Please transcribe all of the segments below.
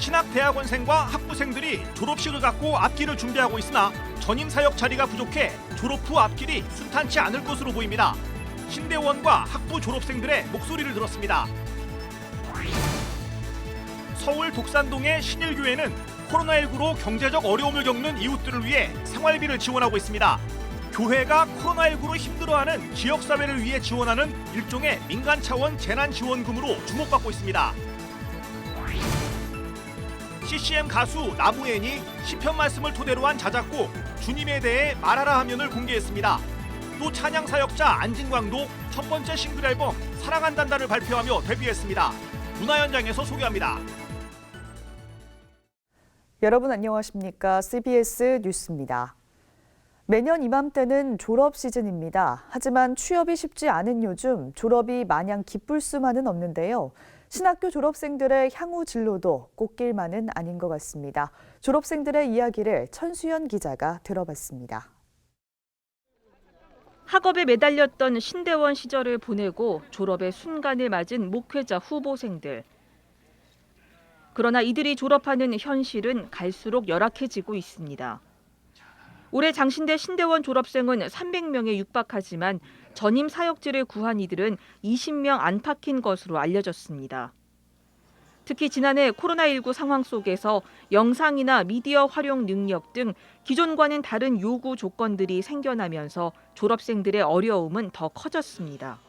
신학대학원생과 학부생들이 졸업식을 갖고 앞길을 준비하고 있으나 전임 사역 자리가 부족해 졸업 후 앞길이 순탄치 않을 것으로 보입니다. 신대원과 학부 졸업생들의 목소리를 들었습니다. 서울 독산동의 신일교회는 코로나19로 경제적 어려움을 겪는 이웃들을 위해 생활비를 지원하고 있습니다. 교회가 코로나19로 힘들어하는 지역사회를 위해 지원하는 일종의 민간 차원 재난지원금으로 주목받고 있습니다. CCM 가수 나무엔이 시편 말씀을 토대로 한 자작곡 주님에 대해 말하라 하면을 공개했습니다. 또 찬양 사역자 안진광도 첫 번째 싱글 앨범 사랑한단다를 발표하며 데뷔했습니다. 문화 현장에서 소개합니다. 여러분 안녕하십니까? CBS 뉴스입니다. 매년 이맘때는 졸업 시즌입니다. 하지만 취업이 쉽지 않은 요즘 졸업이 마냥 기쁠 수만은 없는데요. 신학교 졸업생들의 향후 진로도 꽃길만은 아닌 것 같습니다. 졸업생들의 이야기를 천수연 기자가 들어봤습니다. 학업에 매달렸던 신대원 시절을 보내고 졸업의 순간을 맞은 목회자 후보생들. 그러나 이들이 졸업하는 현실은 갈수록 열악해지고 있습니다. 올해 장신대 신대원 졸업생은 300명에 육박하지만 전임 사역지를 구한 이들은 20명 안팎인 것으로 알려졌습니다. 특히 지난해 코로나19 상황 속에서 영상이나 미디어 활용 능력 등 기존과는 다른 요구 조건들이 생겨나면서 졸업생들의 어려움은 더 커졌습니다.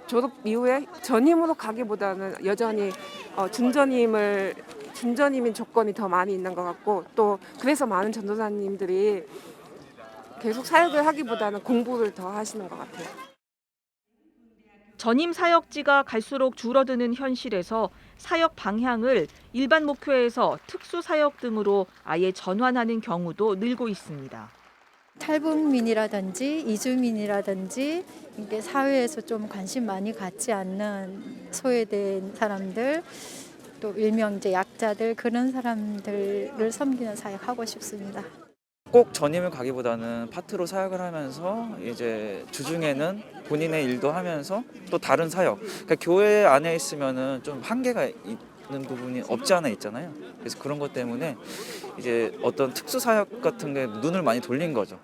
졸업 이후에 전임으로 가기보다는 여전히 준전임인 조건이 더 많이 있는 것 같고, 또 그래서 많은 전도사님들이 계속 사역을 하기보다는 공부를 더 하시는 것 같아요. 전임 사역지가 갈수록 줄어드는 현실에서 사역 방향을 일반 목회에서 특수 사역 등으로 아예 전환하는 경우도 늘고 있습니다. 탈북민이라든지 이주민이라든지 이게 사회에서 좀 관심 많이 갖지 않는 소외된 사람들, 또 일명 이제 약자들, 그런 사람들을 섬기는 사역하고 싶습니다. 꼭 전임을 가기보다는 파트로 사역을 하면서 이제 주중에는 본인의 일도 하면서 또 다른 사역, 그러니까 교회 안에 있으면은 좀 한계가 있는 부분이 없지 않아 있잖아요. 그래서 그런 것 때문에 이제 어떤 특수 사역 같은 게 눈을 많이 돌린 거죠.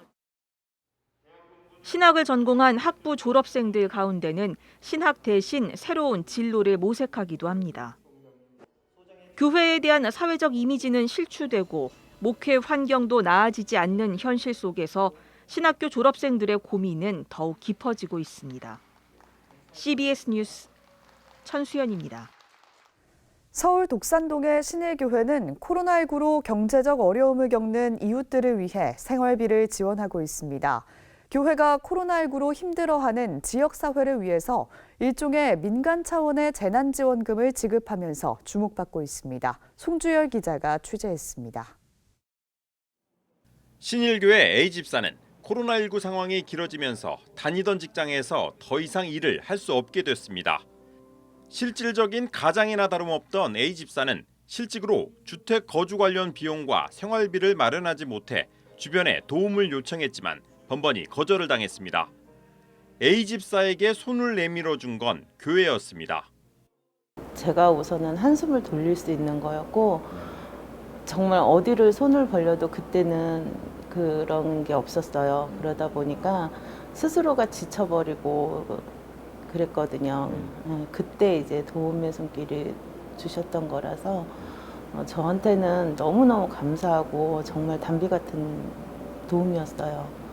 신학을 전공한 학부 졸업생들 가운데는 신학 대신 새로운 진로를 모색하기도 합니다. 교회에 대한 사회적 이미지는 실추되고 목회 환경도 나아지지 않는 현실 속에서 신학교 졸업생들의 고민은 더욱 깊어지고 있습니다. CBS 뉴스 천수연입니다. 서울 독산동의 신일교회는 코로나19로 경제적 어려움을 겪는 이웃들을 위해 생활비를 지원하고 있습니다. 교회가 코로나19로 힘들어하는 지역사회를 위해서 일종의 민간 차원의 재난지원금을 지급하면서 주목받고 있습니다. 송주열 기자가 취재했습니다. 신일교회 A집사는 코로나19 상황이 길어지면서 다니던 직장에서 더 이상 일을 할 수 없게 됐습니다. 실질적인 가장이나 다름없던 A집사는 실직으로 주택 거주 관련 비용과 생활비를 마련하지 못해 주변에 도움을 요청했지만 번번이 거절을 당했습니다. A집사에게 손을 내밀어 준 건 교회였습니다. 제가 우선은 한숨을 돌릴 수 있는 거였고, 정말 어디를 손을 벌려도 그때는 그런 게 없었어요. 그러다 보니까 스스로가 지쳐버리고 그랬거든요. 그때 이제 도움의 손길을 주셨던 거라서 저한테는 너무너무 감사하고 정말 단비 같은 도움이었어요.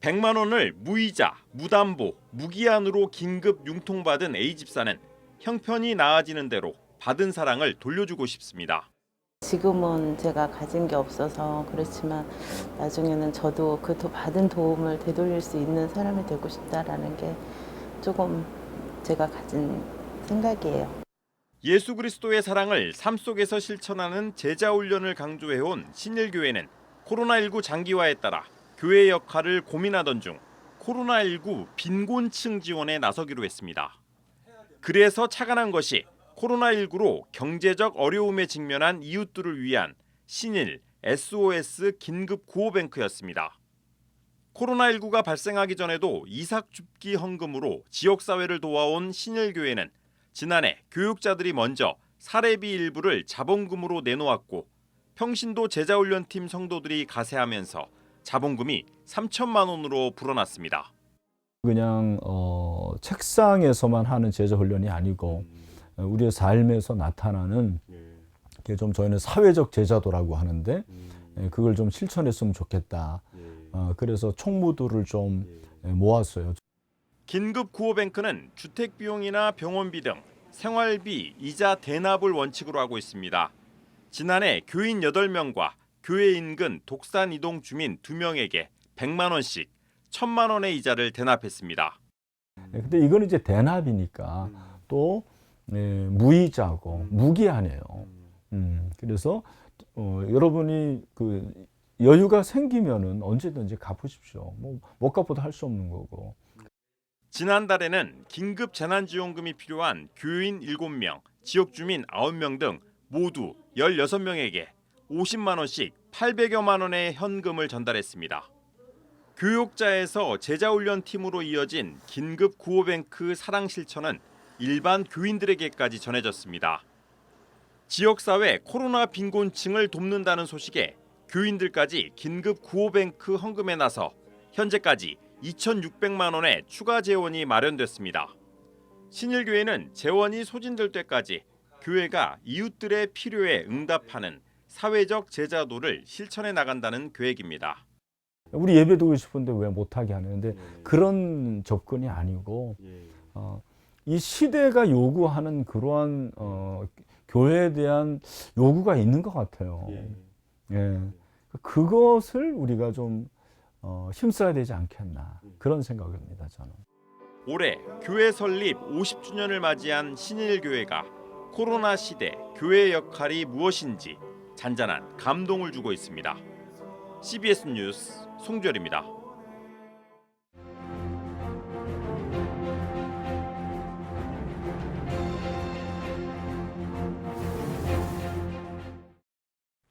100만 원을 무이자, 무담보, 무기한으로 긴급 융통받은 A집사는 형편이 나아지는 대로 받은 사랑을 돌려주고 싶습니다. 지금은 제가 가진 게 없어서 그렇지만 나중에는 저도 그 받은 도움을 되돌릴 수 있는 사람이 되고 싶다라는 게 조금 제가 가진 생각이에요. 예수 그리스도의 사랑을 삶 속에서 실천하는 제자 훈련을 강조해온 신일교회는 코로나19 장기화에 따라 교회 역할을 고민하던 중 코로나19 빈곤층 지원에 나서기로 했습니다. 그래서 착안한 것이 코로나19로 경제적 어려움에 직면한 이웃들을 위한 신일 SOS 긴급 구호뱅크였습니다. 코로나19가 발생하기 전에도 이삭줍기 헌금으로 지역사회를 도와온 신일교회는 지난해 교육자들이 먼저 사례비 일부를 자본금으로 내놓았고 평신도 제자훈련팀 성도들이 가세하면서 자본금이 3천만 원으로 불어났습니다. 그냥 책상에서만 하는 제자훈련이 아니고 우리의 삶에서 나타나는 좀 저희는 사회적 제자도라고 하는데 그걸 좀 실천했으면 좋겠다. 그래서 총무들을 좀 모았어요. 긴급 구호뱅크는 주택 비용이나 병원비 등 생활비, 이자 대납을 원칙으로 하고 있습니다. 지난해 교인 8명과 교회 인근 독산 이동 주민 2명에게 100만 원씩 1,000만 원의 이자를 대납했습니다. 근데 이건 이제 대납이니까 또 무이자고 무기한해요. 그래서 여러분이 그 여유가 생기면은 언제든지 갚으십시오. 뭐 못 갚아도 할 수 없는 거고. 지난달에는 긴급 재난지원금이 필요한 교인 7명, 지역 주민 9명 등 모두 16명에게 50만 원씩 800여만 원의 현금을 전달했습니다. 교육자에서 제자훈련팀으로 이어진 긴급 구호뱅크 사랑 실천은 일반 교인들에게까지 전해졌습니다. 지역사회 코로나 빈곤층을 돕는다는 소식에 교인들까지 긴급 구호뱅크 헌금에 나서 현재까지 2,600만 원의 추가 재원이 마련됐습니다. 신일교회는 재원이 소진될 때까지 교회가 이웃들의 필요에 응답하는 사회적 제자도를 실천해 나간다는 계획입니다. 우리 예배드리고 싶은데 왜 못하게 하는데 그런 접근이 아니고 이 시대가 요구하는 그러한 교회에 대한 요구가 있는 것 같아요. 그것을 우리가 좀 힘써야 되지 않겠나 그런 생각입니다. 저는. 올해 교회 설립 50주년을 맞이한 신일교회가 코로나 시대 교회의 역할이 무엇인지 잔잔한 감동을 주고 있습니다. CBS 뉴스 송주열입니다.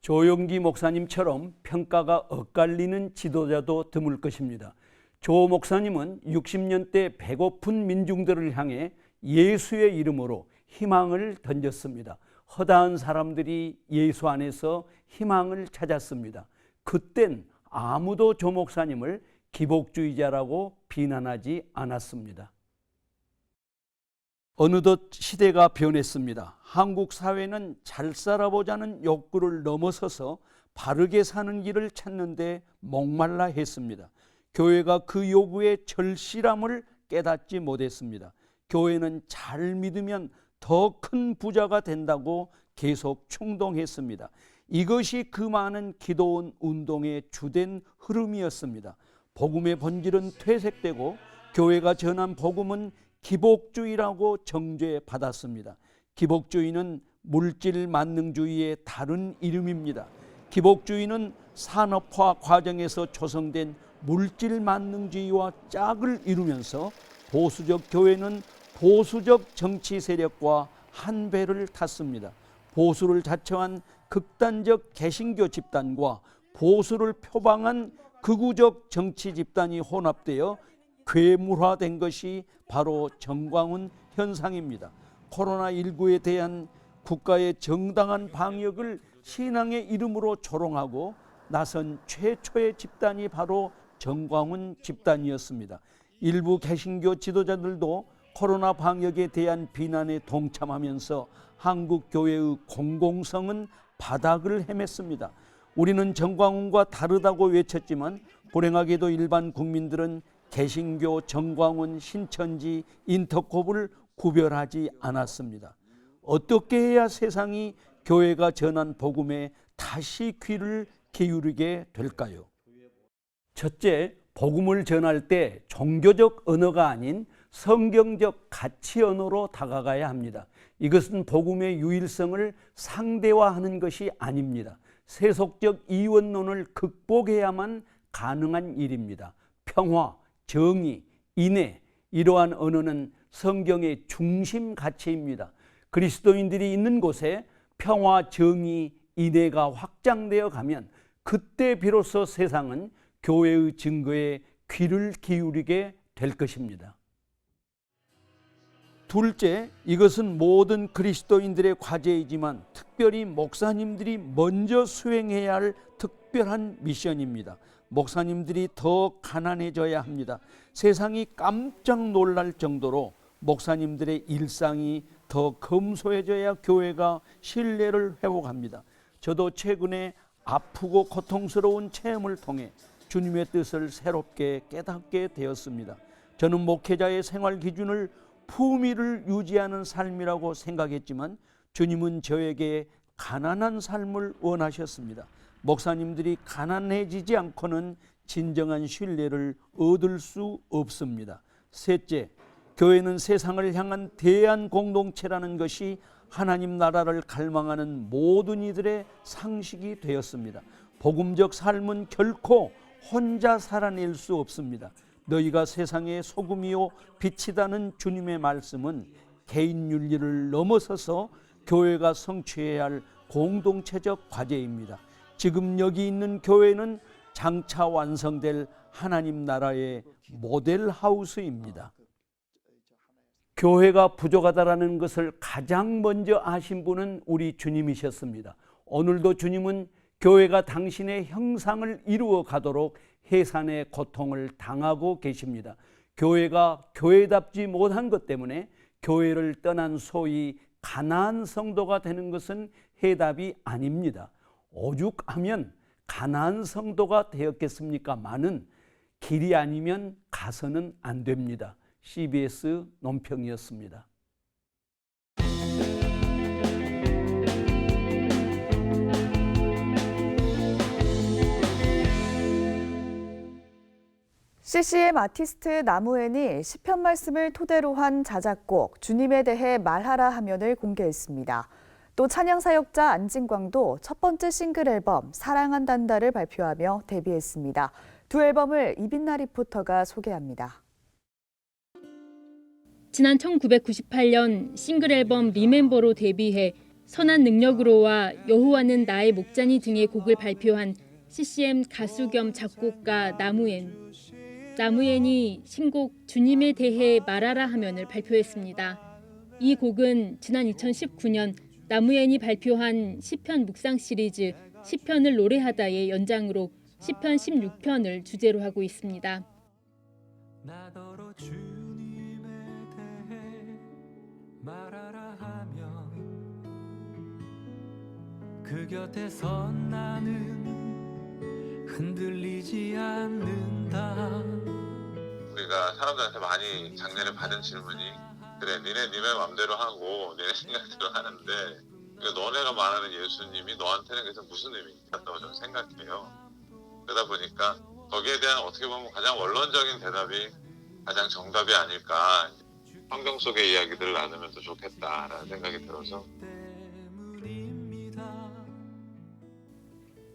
조용기 목사님처럼 평가가 엇갈리는 지도자도 드물 것입니다. 조 목사님은 60년대 배고픈 민중들을 향해 예수의 이름으로 희망을 던졌습니다. 허다한 사람들이 예수 안에서 희망을 찾았습니다. 그땐 아무도 조 목사님을 기복주의자라고 비난하지 않았습니다. 어느덧 시대가 변했습니다. 한국 사회는 잘 살아보자는 욕구를 넘어서서 바르게 사는 길을 찾는 데 목말라 했습니다. 교회가 그 요구의 절실함을 깨닫지 못했습니다. 교회는 잘 믿으면 더 큰 부자가 된다고 계속 충동했습니다. 이것이 그 많은 기도원 운동의 주된 흐름이었습니다. 복음의 본질은 퇴색되고 교회가 전한 복음은 기복주의라고 정죄받았습니다. 기복주의는 물질 만능주의의 다른 이름입니다. 기복주의는 산업화 과정에서 조성된 물질 만능주의와 짝을 이루면서 보수적 교회는 보수적 정치 세력과 한 배를 탔습니다. 보수를 자처한 극단적 개신교 집단과 보수를 표방한 극우적 정치 집단이 혼합되어 괴물화된 것이 바로 정광훈 현상입니다. 코로나19에 대한 국가의 정당한 방역을 신앙의 이름으로 조롱하고 나선 최초의 집단이 바로 정광훈 집단이었습니다. 일부 개신교 지도자들도 코로나 방역에 대한 비난에 동참하면서 한국 교회의 공공성은 바닥을 헤맸습니다. 우리는 정광훈과 다르다고 외쳤지만 불행하게도 일반 국민들은 개신교, 정광훈, 신천지, 인터콥을 구별하지 않았습니다. 어떻게 해야 세상이 교회가 전한 복음에 다시 귀를 기울이게 될까요? 첫째, 복음을 전할 때 종교적 언어가 아닌 성경적 가치 언어로 다가가야 합니다. 이것은 복음의 유일성을 상대화하는 것이 아닙니다. 세속적 이원론을 극복해야만 가능한 일입니다. 평화, 정의, 인애, 이러한 언어는 성경의 중심 가치입니다. 그리스도인들이 있는 곳에 평화, 정의, 인애가 확장되어 가면 그때 비로소 세상은 교회의 증거에 귀를 기울이게 될 것입니다. 둘째, 이것은 모든 그리스도인들의 과제이지만 특별히 목사님들이 먼저 수행해야 할 특별한 미션입니다. 목사님들이 더 가난해져야 합니다. 세상이 깜짝 놀랄 정도로 목사님들의 일상이 더 검소해져야 교회가 신뢰를 회복합니다. 저도 최근에 아프고 고통스러운 체험을 통해 주님의 뜻을 새롭게 깨닫게 되었습니다. 저는 목회자의 생활 기준을 품위를 유지하는 삶이라고 생각했지만 주님은 저에게 가난한 삶을 원하셨습니다. 목사님들이 가난해지지 않고는 진정한 신뢰를 얻을 수 없습니다. 셋째, 교회는 세상을 향한 대안 공동체라는 것이 하나님 나라를 갈망하는 모든 이들의 상식이 되었습니다. 복음적 삶은 결코 혼자 살아낼 수 없습니다. 너희가 세상의 소금이요 빛이다는 주님의 말씀은 개인 윤리를 넘어서서 교회가 성취해야 할 공동체적 과제입니다. 지금 여기 있는 교회는 장차 완성될 하나님 나라의 모델 하우스입니다. 교회가 부족하다라는 것을 가장 먼저 아신 분은 우리 주님이셨습니다. 오늘도 주님은 교회가 당신의 형상을 이루어 가도록 해산의 고통을 당하고 계십니다. 교회가 교회답지 못한 것 때문에 교회를 떠난 소위 가나안 성도가 되는 것은 해답이 아닙니다. 오죽하면 가나안 성도가 되었겠습니까마는 길이 아니면 가서는 안 됩니다. CBS 논평이었습니다. CCM 아티스트 나무엔이 시편 말씀을 토대로 한 자작곡 주님에 대해 말하라 하면을 공개했습니다. 또 찬양사역자 안진광도 첫 번째 싱글 앨범 사랑한단다를 발표하며 데뷔했습니다. 두 앨범을 이빈나 리포터가 소개합니다. 지난 1998년 싱글 앨범 리멤버로 데뷔해 선한 능력으로와 여호와는 나의 목자니 등의 곡을 발표한 CCM 가수 겸 작곡가 나무엔. 나무엔이 신곡 주님에 대해 말하라 하면을 발표했습니다. 이 곡은 지난 2019년 나무엔이 발표한 시편 묵상 시리즈 시편을 노래하다의 연장으로 시편 16편을 주제로 하고 있습니다. 나더러 주님에 대해 말하라 하면 그 곁에 선 나는 흔들리지 않는다. 우리가 사람들한테 많이 장례를 받은 질문이 그래 니네 맘대로 하고 니네 생각대로 하는데 너네가 말하는 예수님이 너한테는 그래서 무슨 의미있다고 저는 생각해요. 그러다 보니까 거기에 대한 어떻게 보면 가장 원론적인 대답이 가장 정답이 아닐까. 환경 속의 이야기들을 나누면 더 좋겠다라는 생각이 들어서.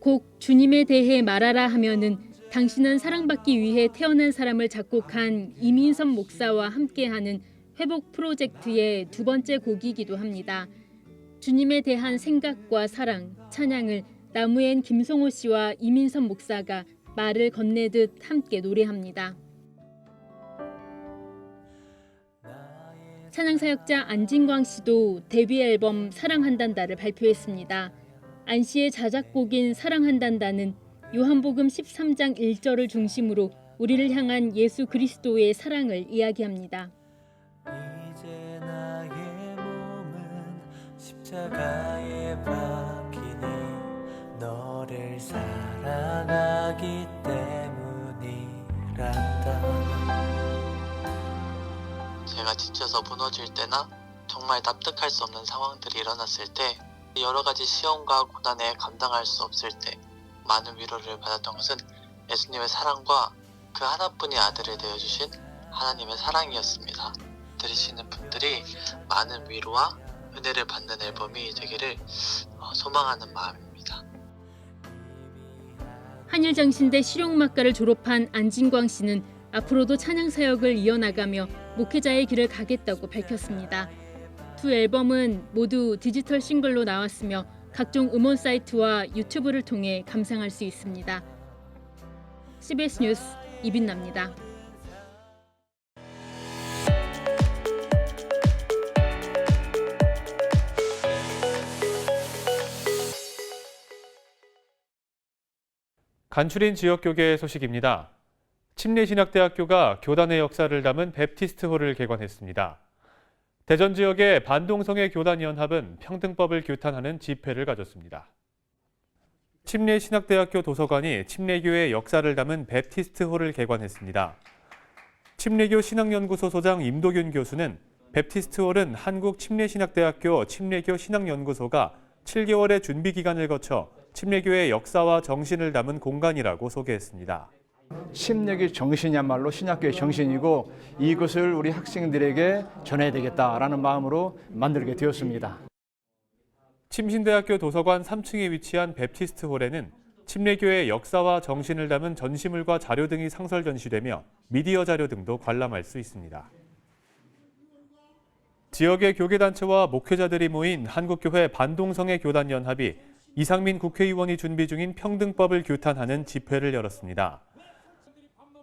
곡 주님에 대해 말하라 하면은 당신은 사랑받기 위해 태어난 사람을 작곡한 이민선 목사와 함께하는 회복 프로젝트의 두 번째 곡이기도 합니다. 주님에 대한 생각과 사랑, 찬양을 나무엔 김성호 씨와 이민선 목사가 말을 건네듯 함께 노래합니다. 찬양사역자 안진광 씨도 데뷔 앨범 사랑한단다를 발표했습니다. 안 씨의 자작곡인 사랑한단다는 요한복음 13장 1절을 중심으로 우리를 향한 예수 그리스도의 사랑을 이야기합니다. 이제 나의 몸은 십자가에 박히니 너를 사랑하기 때문이란다. 제가 지쳐서 무너질 때나 정말 납득할 수 없는 상황들이 일어났을 때 여러 가지 시험과 고난에 감당할 수 없을 때 많은 위로를 받았던 것은 예수님의 사랑과 그 하나뿐인 아들을 내어주신 하나님의 사랑이었습니다. 들으시는 분들이 많은 위로와 은혜를 받는 앨범이 되기를 소망하는 마음입니다. 한일장신대 실용음악과를 졸업한 안진광 씨는 앞으로도 찬양 사역을 이어나가며 목회자의 길을 가겠다고 밝혔습니다. 두 앨범은 모두 디지털 싱글로 나왔으며 각종 음원 사이트와 유튜브를 통해 감상할 수 있습니다. CBS 뉴스 이빈나입니다. 간추린 지역교계 소식입니다. 침례신학대학교가 교단의 역사를 담은 베프티스트홀을 개관했습니다. 대전 지역의 반동성애 교단연합은 평등법을 규탄하는 집회를 가졌습니다. 침례신학대학교 도서관이 침례교의 역사를 담은 베프티스트홀을 개관했습니다. 침례교 신학연구소 소장 임도균 교수는 베프티스트홀은 한국침례신학대학교 침례교 신학연구소가 7개월의 준비 기간을 거쳐 침례교의 역사와 정신을 담은 공간이라고 소개했습니다. 침례교 정신이야말로 신학교의 정신이고 이것을 우리 학생들에게 전해야 되겠다라는 마음으로 만들게 되었습니다. 침신대학교 도서관 3층에 위치한 베프티스트홀에는 침례교의 역사와 정신을 담은 전시물과 자료 등이 상설 전시되며 미디어 자료 등도 관람할 수 있습니다. 지역의 교계단체와 목회자들이 모인 한국교회 반동성애 교단연합이 이상민 국회의원이 준비 중인 평등법을 규탄하는 집회를 열었습니다.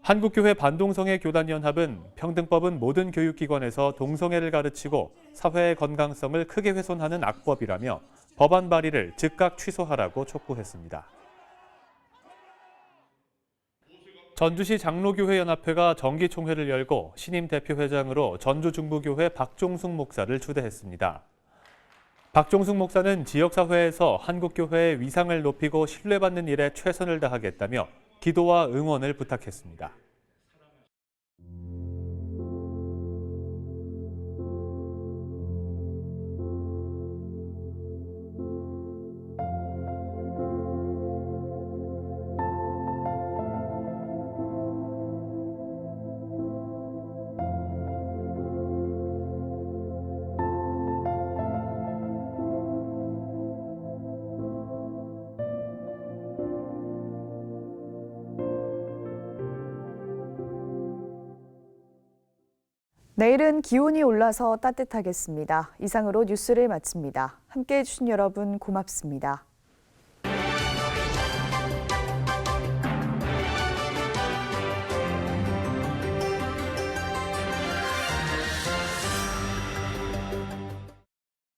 한국교회 반동성애 교단연합은 평등법은 모든 교육기관에서 동성애를 가르치고 사회의 건강성을 크게 훼손하는 악법이라며 법안 발의를 즉각 취소하라고 촉구했습니다. 전주시 장로교회연합회가 정기총회를 열고 신임 대표회장으로 전주중부교회 박종숙 목사를 추대했습니다. 박종숙 목사는 지역사회에서 한국교회의 위상을 높이고 신뢰받는 일에 최선을 다하겠다며 기도와 응원을 부탁했습니다. 내일은 기온이 올라서 따뜻하겠습니다. 이상으로 뉴스를 마칩니다. 함께해 주신 여러분 고맙습니다.